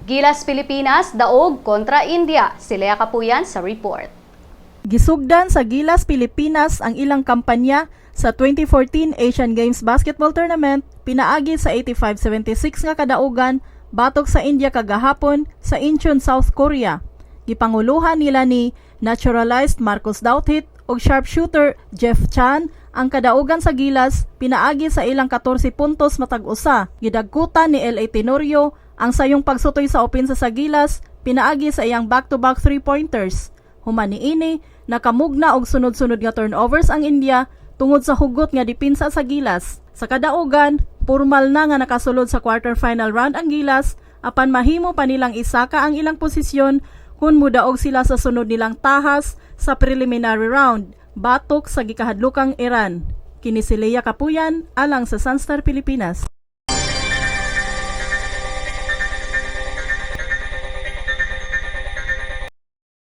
Gilas Pilipinas, daog kontra India. Si Lea Kapuyan sa report. Gisugdan sa Gilas Pilipinas ang ilang kampanya sa 2014 Asian Games Basketball Tournament pinaagi sa 85-76 nga kadaugan batok sa India kagahapon sa Incheon, South Korea. Gipanguluhan nila ni naturalized Marcus Douthit ug sharpshooter Jeff Chan ang kadaugan sa Gilas pinaagi sa ilang 14 puntos matag usa. Gidagkutan ni L.A. Tenorio ang sayong pagsutoy sa opensa sa Gilas pinaagi sa iyang back-to-back 3-pointers. Human niini nakamugna og sunod-sunod nga turnovers ang India tungod sa hugot nga dipinsa sa Gilas. Sa kadaugan, formal na nga nakasulod sa quarterfinal round ang Gilas apan mahimo pa nilang isaka ang ilang posisyon kung mudaog sila sa sunod nilang tahas sa preliminary round batok sa gikahadlukang Iran. Kini si Lea Kapuyan alang sa Sunstar Pilipinas.